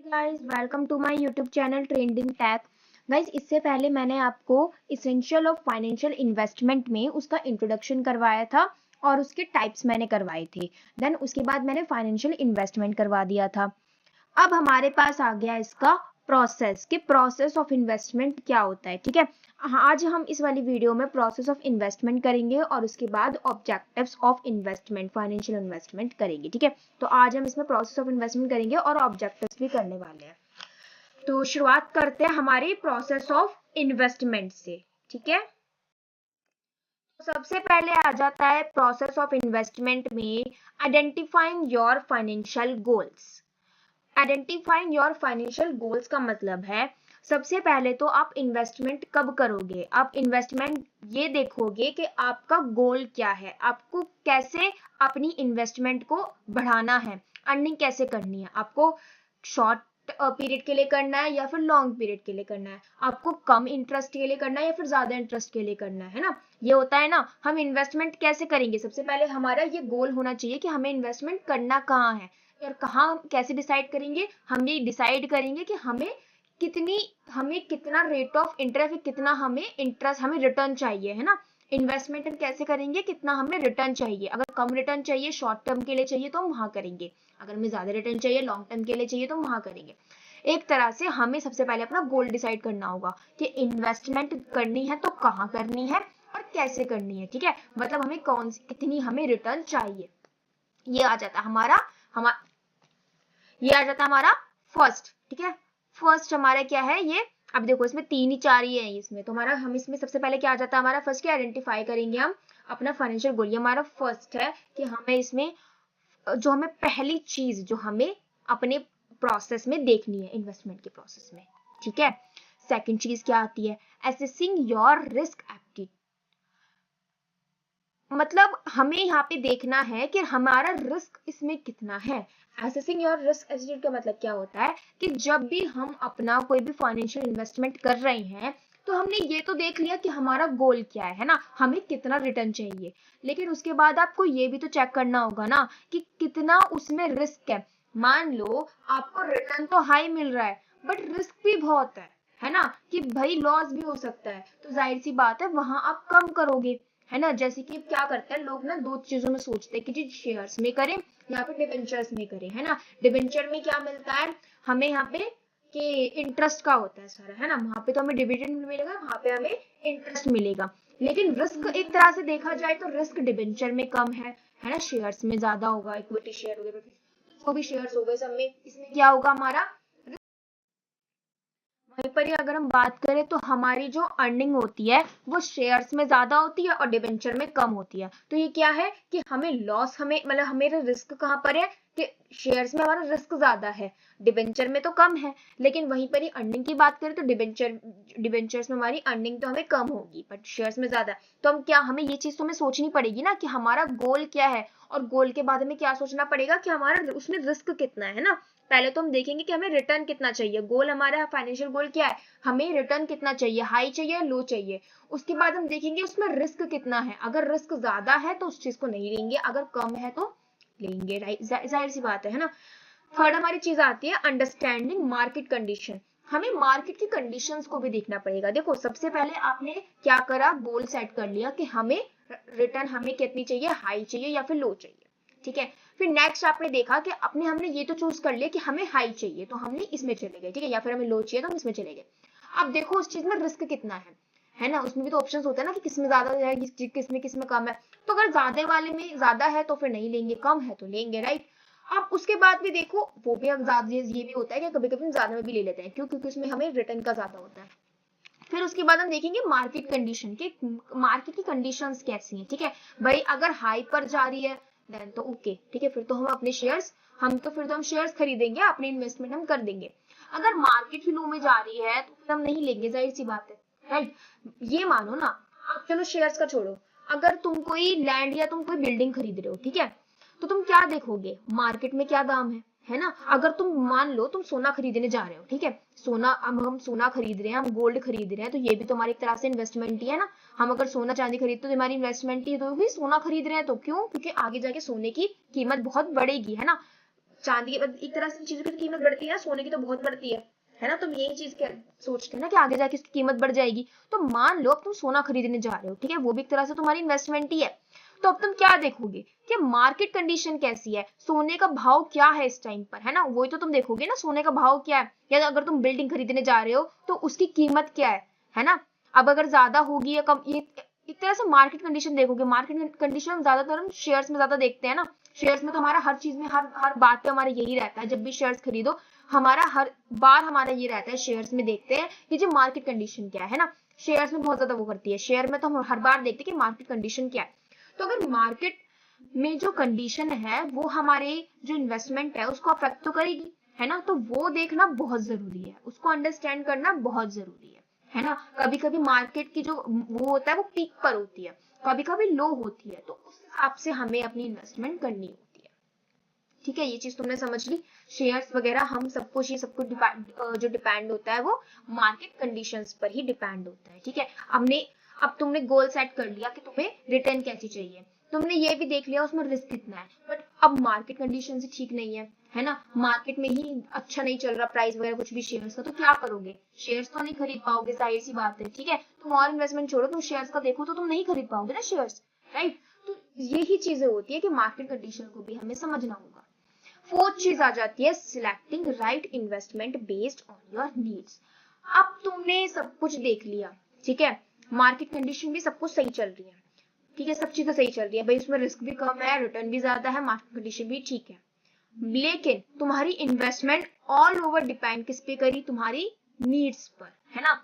Guys, welcome to my YouTube channel trending tag. Guys, इससे पहले मैंने आपको इसेंशियल ऑफ फाइनेंशियल इन्वेस्टमेंट में उसका इंट्रोडक्शन करवाया था और उसके टाइप्स मैंने करवाए थे। देन उसके बाद मैंने फाइनेंशियल इन्वेस्टमेंट करवा दिया था। अब हमारे पास आ गया इसका प्रोसेस कि प्रोसेस ऑफ इन्वेस्टमेंट क्या होता है। ठीक है, आज हम इस वाली वीडियो में प्रोसेस ऑफ इन्वेस्टमेंट करेंगे और उसके बाद objectives of investment, financial investment करेंगे। ठीक है, तो आज हम इसमें प्रोसेस ऑफ इन्वेस्टमेंट करेंगे और ऑब्जेक्टिव्स भी करने वाले हैं। तो शुरुआत करते हैं हमारी प्रोसेस ऑफ इन्वेस्टमेंट से। ठीक है, तो सबसे पहले आ जाता है प्रोसेस ऑफ इन्वेस्टमेंट में identifying your financial goals. Identifying your financial goals का मतलब है सबसे पहले तो आप इन्वेस्टमेंट कब करोगे। आप इन्वेस्टमेंट ये देखोगे कि आपका गोल क्या है, आपको कैसे अपनी इन्वेस्टमेंट को बढ़ाना है, अर्निंग कैसे करनी है, आपको शॉर्ट पीरियड के लिए करना है या फिर लॉन्ग पीरियड के लिए करना है, आपको कम इंटरेस्ट के लिए करना है या फिर ज्यादा इंटरेस्ट के लिए करना है ना। ये होता है ना, हम इन्वेस्टमेंट कैसे करेंगे। सबसे पहले हमारा ये गोल होना चाहिए कि हमें इन्वेस्टमेंट करना कहाँ है और कहाँ, कैसे डिसाइड करेंगे। हम ये डिसाइड करेंगे कि हमें कितना रेट ऑफ इंटरेस्ट, कितना हमें इंटरेस्ट, हमें रिटर्न चाहिए, है ना। इन्वेस्टमेंट हम कैसे करेंगे, कितना हमें रिटर्न चाहिए। अगर कम रिटर्न चाहिए, शॉर्ट टर्म के लिए चाहिए तो हम वहां करेंगे। अगर हमें ज्यादा रिटर्न चाहिए, लॉन्ग टर्म के लिए चाहिए तो हम वहां करेंगे। एक तरह से हमें सबसे पहले अपना गोल डिसाइड करना होगा कि इन्वेस्टमेंट करनी है तो कहाँ करनी है और कैसे करनी है। ठीक है, मतलब हमें कितनी हमें रिटर्न चाहिए। ये आ जाता हमारा फर्स्ट। ठीक है, फर्स्ट हमारा क्या है ये। अब देखो, इसमें तीन ही चार ही है इसमें, तो हमारा हम इसमें सबसे पहले क्या आ जाता है हमारा फर्स्ट, क्या आइडेंटिफाई करेंगे हम अपना फाइनेंशियल गोल। ये हमारा फर्स्ट है कि हमें इसमें जो हमें पहली चीज जो हमें अपने प्रोसेस में देखनी है, इन्वेस्टमेंट के प्रोसेस में। ठीक है, सेकंड चीज क्या आती है, एसेसिंग योर रिस्क एप्टीट्यूड। मतलब हमें यहाँ पे देखना है कि हमारा रिस्क इसमें कितना है। एसेसिंग योर रिस्क एप्टीट्यूड का मतलब क्या होता है कि जब भी हम अपना कोई भी फाइनेंशियल इन्वेस्टमेंट कर रहे हैं तो हमने ये तो देख लिया कि हमारा गोल क्या है ना, हमें कितना रिटर्न चाहिए। लेकिन उसके बाद आपको ये भी तो चेक करना होगा ना कि कितना उसमें रिस्क है। मान लो आपको रिटर्न तो हाई मिल रहा है बट रिस्क भी बहुत है ना, कि भाई लॉस भी हो सकता है, तो जाहिर सी बात है वहां आप कम करोगे, है ना। जैसे कि क्या करते हैं लोग ना, दो चीजों में सोचते हैं कि जी शेयर्स में करें या फिर डिबेंचर्स में करें, है ना। डिबेंचर में क्या मिलता है हमें यहाँ पे कि इंटरेस्ट का होता है सारा, है ना। वहां पे तो हमें डिविडेंड मिलेगा, वहां पे हमें इंटरेस्ट मिलेगा। लेकिन रिस्क एक तरह से देखा जाए तो रिस्क डिबेंचर में कम है ना, शेयर्स में ज्यादा होगा। इक्विटी शेयर हो गए, जो भी शेयर्स हो गए, सब में इसमें क्या होगा हमारा। वहीं पर ही अगर हम बात करें तो हमारी जो अर्निंग होती है वो शेयर्स में ज्यादा होती है और डिबेंचर में कम होती है। तो ये क्या है कि हमें लॉस, हमें मतलब हमें रिस्क कहाँ पर है कि शेयर्स में हमारा रिस्क ज्यादा है, डिबेंचर में तो कम है। लेकिन वहीं पर ही अर्निंग की बात करें तो डिबेंचर्स में हमारी अर्निंग तो हमें कम होगी बट शेयर्स में ज्यादा। तो हम क्या, हमें ये चीज तो हमें सोचनी पड़ेगी ना कि हमारा गोल क्या है, और गोल के बाद हमें क्या सोचना पड़ेगा कि हमारा उसमें रिस्क कितना है ना। पहले तो हम देखेंगे कि हमें रिटर्न कितना चाहिए। गोल हमारा फाइनेंशियल गोल क्या है, हमें रिटर्न कितना चाहिए, हाई चाहिए लो चाहिए। उसके बाद हम देखेंगे उसमें रिस्क कितना है। अगर रिस्क ज्यादा है तो उस चीज को नहीं लेंगे, अगर कम है तो लेंगे। जाहिर सी बात है ना। थर्ड हमारी चीज आती है अंडरस्टैंडिंग मार्केट कंडीशन। हमें मार्केट की कंडीशंस को भी देखना पड़ेगा। देखो, सबसे पहले आपने क्या करा, गोल सेट कर लिया कि हमें रिटर्न हमें कितनी चाहिए, हाई चाहिए या फिर लो चाहिए। ठीक है, फिर नेक्स्ट आपने देखा कि हमने ये तो चूज कर लिया कि हमें हाई चाहिए तो हमने इसमें चले गए, ठीक है, या फिर हमें लो चाहिए तो हम इसमें चले गए। अब देखो उस चीज में रिस्क कितना है ना। उसमें भी तो ऑप्शंस होता है ना कि किसमें ज्यादा है, किसमें कम है। तो अगर ज्यादा वाले में ज्यादा है तो फिर नहीं लेंगे, कम है तो लेंगे, राइट। अब उसके बाद भी देखो, वो भी अब ज्यादा ये भी होता है कि कभी कभी हम ज्यादा में भी ले लेते हैं, क्यों, क्योंकि उसमें हमें रिटर्न का ज्यादा होता है। फिर उसके बाद हम देखेंगे मार्केट कंडीशन के, मार्केट की कंडीशंस कैसी हैं। ठीक है भाई, अगर हाई पर जा रही है देन तो ओके, ठीक है, फिर तो हम अपने शेयर्स, फिर तो हम शेयर्स खरीदेंगे, अपने इन्वेस्टमेंट हम कर देंगे। अगर मार्केट ही लो में जा रही है तो फिर हम नहीं लेंगे, जाहिर सी बात है, राइट। ये मानो ना, आप चलो शेयर्स का छोड़ो, अगर तुम कोई लैंड या तुम कोई बिल्डिंग खरीद रहे हो, ठीक है, तो तुम क्या देखोगे, मार्केट में क्या दाम है ना। अगर तुम मान लो तुम सोना खरीदने जा रहे हो, ठीक है, सोना, अब हम सोना खरीद रहे हैं, हम गोल्ड खरीद रहे हैं, तो ये भी तो हमारी एक तरह से इन्वेस्टमेंट ही है ना। हम अगर सोना चांदी खरीदते तो हमारी इन्वेस्टमेंट ही, तो भी सोना खरीद रहे हैं तो क्यों, क्योंकि आगे जाके सोने की कीमत बहुत बढ़ेगी, है ना। चांदी के बाद एक तरह से चीजों की तो कीमत बढ़ती है ना, सोने की तो बहुत बढ़ती है ना। तुम यही चीज क्या सोचते हैं ना कि आगे जाके इसकी कीमत बढ़ जाएगी। तो मान लो अब तुम सोना खरीदने जा रहे हो, ठीक है, वो भी एक तरह से तुम्हारी इन्वेस्टमेंट ही है। तो अब तुम क्या देखोगे कि मार्केट कंडीशन कैसी है, सोने का भाव क्या है इस टाइम पर, है ना, वही तो तुम देखोगे ना, सोने का भाव क्या है। या अगर तुम बिल्डिंग खरीदने जा रहे हो तो उसकी कीमत क्या है ना। अब अगर ज्यादा होगी या कम, ये एक तरह से मार्केट कंडीशन देखोगे। मार्केट कंडीशन हम ज्यादातर हम शेयर्स में ज्यादा देखते हैं ना। शेयर्स में तो हमारा हर चीज में हर बात पे हमारा यही रहता है, जब भी शेयर्स खरीदो हमारा हर बार हमारा ये रहता है, शेयर्स में देखते हैं कि जो मार्केट कंडीशन क्या है ना। शेयर्स में बहुत ज्यादा वो करती है, शेयर में तो हम हर बार देखते हैं कि मार्केट कंडीशन क्या है। तो अगर मार्केट में जो कंडीशन है वो हमारे जो इन्वेस्टमेंट है उसको अफेक्ट तो करेगी, है ना। तो वो देखना बहुत जरूरी है, उसको अंडरस्टैंड करना बहुत जरूरी है ना। कभी कभी मार्केट की जो वो होता है वो पीक पर होती है, कभी कभी लो होती है, तो उस हिसाब से हमें अपनी इन्वेस्टमेंट करनी होती है। ठीक है, ये चीज तुमने समझ ली। शेयर्स वगैरह हम सब कुछ, ये सब कुछ जो डिपेंड होता है वो मार्केट कंडीशंस पर ही डिपेंड होता है। ठीक है, अब तुमने गोल सेट कर लिया कि तुम्हें रिटर्न कैसी चाहिए, तुमने ये भी देख लिया उसमें रिस्क कितना है, बट अब मार्केट कंडीशन से ठीक नहीं है ना, मार्केट में ही अच्छा नहीं चल रहा प्राइस वगैरह कुछ भी शेयर्स का, तो क्या करोगे, शेयर्स तो नहीं खरीद पाओगे, जाहिर सी बात है। ठीक है, तुम और इन्वेस्टमेंट छोड़ो, तुम शेयर्स का देखो तो तुम नहीं खरीद पाओगे ना शेयर्स, राइट। तो यही चीजें होती है कि मार्केट कंडीशन को भी हमें समझना होगा। फोर्थ चीज आ जाती है selecting right investment based on your needs. अब तुमने सब कुछ देख लिया, ठीक है, मार्केट कंडीशन भी सब कुछ सही चल रही है, ठीक है, सब चीजें सही चल रही है भाई, उसमें रिस्क भी कम है, रिटर्न भी ज्यादा है, मार्केट कंडीशन भी ठीक है, लेकिन तुम्हारी इन्वेस्टमेंट ऑल ओवर डिपेंड किस पे करी, तुम्हारी नीड्स पर, है ना।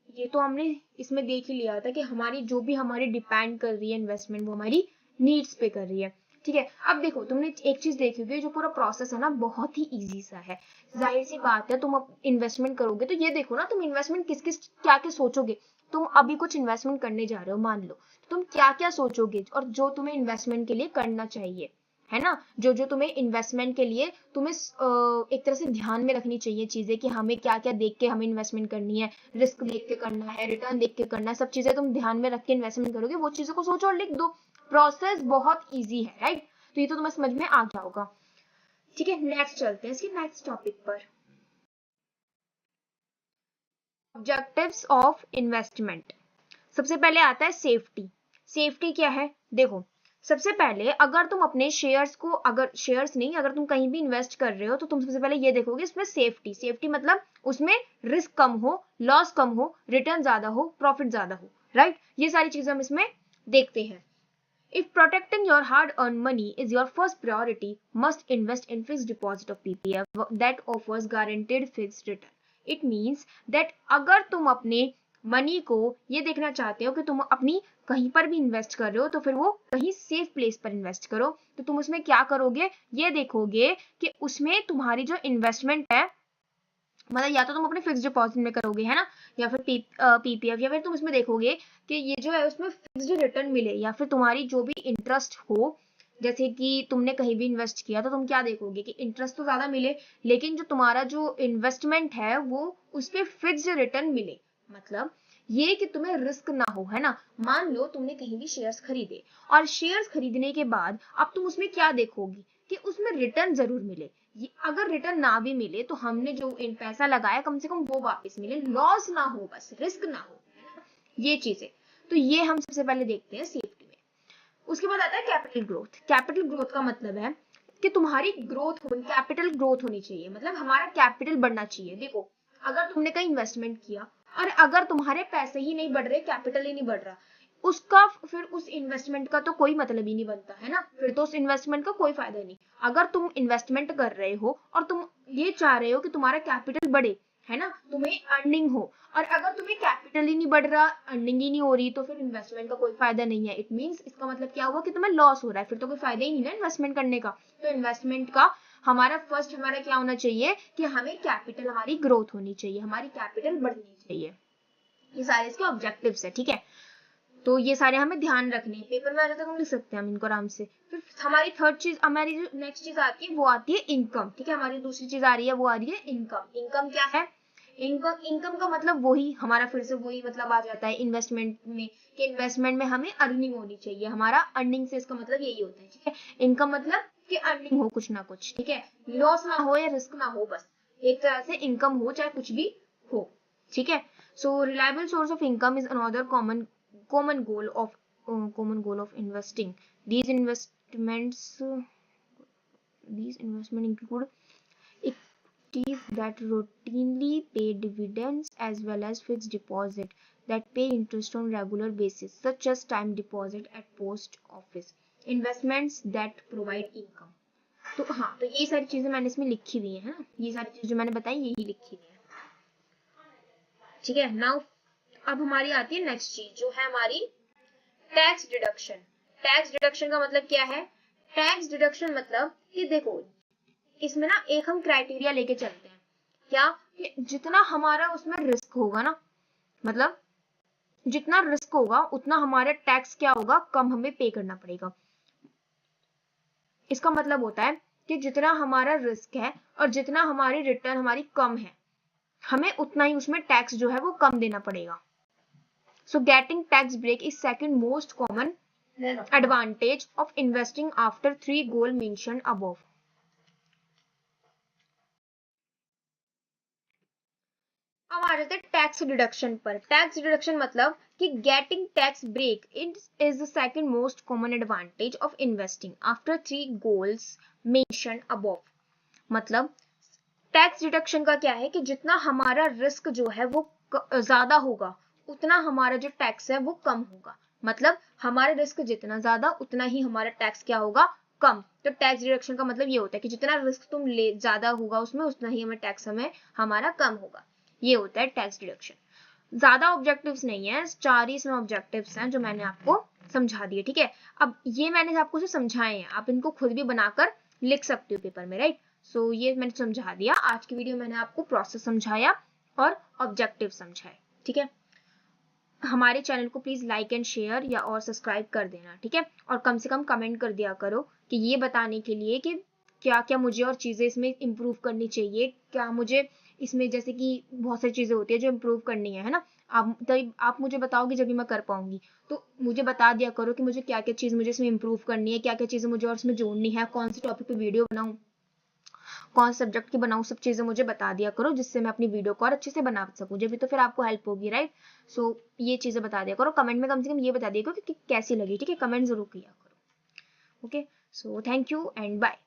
ये तो हमने इसमें देख ही लिया था कि हमारी जो भी हमारी डिपेंड कर रही है इन्वेस्टमेंट वो हमारी नीड्स पे कर रही है। ठीक है, अब देखो तुमने एक चीज देखी होगी, जो पूरा प्रोसेस है ना बहुत ही इजी सा है। जाहिर सी बात है, तुम अब इन्वेस्टमेंट करोगे तो ये देखो ना, तुम इन्वेस्टमेंट किस किस क्या क्या सोचोगे। तुम अभी कुछ इन्वेस्टमेंट करने जा रहे हो मान लो, तो तुम क्या क्या सोचोगे और जो तुम्हें इन्वेस्टमेंट के लिए करना चाहिए, है ना। जो जो तुम्हें इन्वेस्टमेंट के लिए तुम्हें एक तरह से ध्यान में रखनी चाहिए चीजें, कि हमें क्या क्या देख के हमें इन्वेस्टमेंट करनी है, रिस्क देख के करना है, रिटर्न देख के करना है, सब चीजें तुम ध्यान में रख के इन्वेस्टमेंट करोगे, वो चीजों को सोचो और लिख दो। प्रोसेस बहुत ईजी है, राइट। तो ये तो तुम्हें समझ में आ गया होगा। ठीक है, नेक्स्ट चलते हैं इसके नेक्स्ट टॉपिक पर। Objectives of investment. सबसे पहले आता है सेफ्टी। सेफ्टी क्या है, देखो सबसे पहले अगर तुम अपने शेयर्स को, अगर शेयर्स नहीं, अगर तुम कहीं भी इन्वेस्ट कर रहे हो तो तुम सबसे पहले ये देखोगे इसमें सेफ्टी। सेफ्टी मतलब उसमें रिस्क कम हो, लॉस कम हो, रिटर्न ज्यादा हो, प्रॉफिट ज्यादा हो, राइट। ये सारी चीजें हम इसमें देखते हैं। If protecting your hard-earned money is your first priority, must invest in fixed deposit of PPF that offers guaranteed fixed return. It means that अगर तुम अपने मनी को ये देखना चाहते हो कि तुम अपनी कहीं पर भी इन्वेस्ट कर रहे हो तो फिर वो कहीं सेफ प्लेस पर इन्वेस्ट करो, तो तुम उसमें क्या करोगे, ये देखोगे कि उसमें तुम्हारी जो इन्वेस्टमेंट है, मतलब या तो तुम अपने फिक्स डिपॉजिट में करोगे, है ना, या फिर पीपीएफ, या फिर तुम इसमें देखोगे कि ये जो है उसमें फिक्स्ड रिटर्न मिले, या फिर तुम्हारी जो भी इंटरेस्ट हो, जैसे कि तुमने कहीं भी इन्वेस्ट किया तो तुम क्या देखोगे कि इंटरेस्ट तो ज्यादा मिले, लेकिन जो तुम्हारा जो इन्वेस्टमेंट है वो उस पर फिक्स्ड रिटर्न मिले। मतलब ये कि तुम्हें रिस्क ना हो, है ना। मान लो तुमने कहीं भी शेयर्स खरीदे, और शेयर्स खरीदने के बाद अब तुम उसमें क्या देखोगी कि उसमें रिटर्न जरूर मिले। अगर रिटर्न ना भी मिले तो हमने जो इन पैसा लगाया कम से कम वो वापस मिले, लॉस ना हो, बस रिस्क ना हो, ये चीजें। तो ये हम सबसे पहले देखते हैं सेफ्टी में। उसके बाद आता है कैपिटल ग्रोथ। कैपिटल ग्रोथ का मतलब है कि तुम्हारी ग्रोथ हो, कैपिटल ग्रोथ होनी चाहिए, मतलब हमारा कैपिटल बढ़ना चाहिए। देखो अगर तुमने कहीं इन्वेस्टमेंट किया और अगर तुम्हारे पैसे ही नहीं बढ़ रहे, कैपिटल ही नहीं बढ़ रहा, उसका फिर उस इन्वेस्टमेंट का तो कोई मतलब ही नहीं बनता, है ना। फिर तो उस इन्वेस्टमेंट का कोई फायदा नहीं। अगर तुम इन्वेस्टमेंट कर रहे हो और तुम ये चाह रहे हो कि तुम्हारा कैपिटल बढ़े, है ना, तुम्हें अर्निंग हो, और अगर तुम्हें कैपिटल ही नहीं बढ़ रहा, अर्निंग ही नहीं हो रही, तो फिर इन्वेस्टमेंट का कोई फायदा नहीं है। इट मींस इसका मतलब क्या हुआ कि तुम्हें लॉस हो रहा है, फिर तो कोई फायदा ही नहीं ना इन्वेस्टमेंट करने का। तो इन्वेस्टमेंट का हमारा क्या होना चाहिए कि हमें कैपिटल, हमारी ग्रोथ होनी चाहिए, हमारी कैपिटल बढ़नी चाहिए। ये सारे इसके ऑब्जेक्टिव्स है, ठीक है। तो ये सारे हमें ध्यान रखने हैं, पेपर में आ जाता है हम लिख सकते हैं हम इनको आराम से। फिर हमारी थर्ड चीज, हमारी जो नेक्स्ट चीज आती है वो आती है इनकम। ठीक है, हमारी दूसरी चीज आ रही है, वो आ रही है इनकम। इनकम क्या है, इनकम का मतलब वही हमारा फिर से वही मतलब आ जाता है इन्वेस्टमेंट में, कि इन्वेस्टमेंट में हमें अर्निंग होनी चाहिए, हमारा अर्निंग से इसका मतलब यही होता है। ठीक है, इनकम मतलब कि अर्निंग हो कुछ ना कुछ, ठीक है, लॉस ना हो या रिस्क ना हो, बस एक तरह से इनकम हो चाहे कुछ भी हो, ठीक है। So reliable source of income is another common goal of investing. These investment include equities that routinely pay dividends as well as fixed deposit that pay interest on regular basis, such as time deposit at post office. Investments that provide income. तो हाँ, तो ये सारी चीजें मैंने इसमें लिखी हुई है ना, ये सारी चीजें जो मैंने बताई यही लिखी हुई है, ठीक है। नाउ अब हमारी आती है नेक्स्ट चीज जो है हमारी टैक्स डिडक्शन। टैक्स डिडक्शन का मतलब क्या है? टैक्स डिडक्शन मतलब कि देखो इसमें ना एक हम क्राइटेरिया लेके चलते हैं, क्या कि जितना हमारा उसमें रिस्क होगा ना, मतलब जितना रिस्क होगा उतना हमारा टैक्स क्या होगा, कम हमें पे करना पड़ेगा। इसका मतलब होता है कि जितना हमारा रिस्क है और जितना हमारी रिटर्न हमारी कम है, हमें उतना ही उसमें टैक्स जो है वो कम देना पड़ेगा। So getting tax break is second most common advantage of investing after 3 goal mentioned above. अब आ जाते हैं टैक्स डिडक्शन पर। टैक्स डिडक्शन मतलब कि getting tax break is the second most common advantage of investing after 3 goals mentioned above. मतलब tax deduction का क्या है कि जितना हमारा रिस्क जो है वो ज्यादा होगा उतना हमारा जो टैक्स है वो कम होगा। मतलब हमारा रिस्क जितना ज्यादा उतना ही हमारा टैक्स क्या होगा, कम। तो टैक्स डिडक्शन का मतलब ये होता है कि जितना रिस्क तुम ले ज्यादा होगा उसमें उतना ही हमें टैक्स हमारा कम होगा। ये होता है टैक्स डिडक्शन। ज्यादा ऑब्जेक्टिव्स नहीं है, 4 ही इसमें ऑब्जेक्टिव्स हैं जो मैंने आपको समझा दिए, ठीक है। अब ये मैंने आपको जो समझाए हैं आप इनको खुद भी बनाकर लिख सकते हो पेपर में, राइट। सो ये मैंने समझा दिया। आज की वीडियो मैंने आपको प्रोसेस समझाया और ऑब्जेक्टिव समझाए, ठीक है। हमारे चैनल को प्लीज लाइक एंड शेयर या और सब्सक्राइब कर देना, ठीक है। और कम से कम कमेंट कर दिया करो कि ये बताने के लिए कि क्या क्या मुझे और चीजें इसमें इम्प्रूव करनी चाहिए, क्या मुझे इसमें जैसे कि बहुत सारी चीजें होती है जो इम्प्रूव करनी है ना। आप मुझे बताओगे जब भी मैं कर पाऊंगी, तो मुझे बता दिया करो कि मुझे क्या क्या चीज मुझे इसमें इम्प्रूव करनी है, क्या क्या चीजें मुझे और इसमें जोड़नी है, कौन से टॉपिक पे वीडियो बनाऊं, कौन सब्जेक्ट की बनाऊं, सब चीजें मुझे बता दिया करो जिससे मैं अपनी वीडियो को और अच्छे से बना सकूं, जब भी तो फिर आपको हेल्प होगी, राइट। सो ये चीजें बता दिया करो कमेंट में, कम से कम ये बता दिया करो कि कैसी लगी, ठीक है। कमेंट जरूर किया करो, okay. So thank you and bye.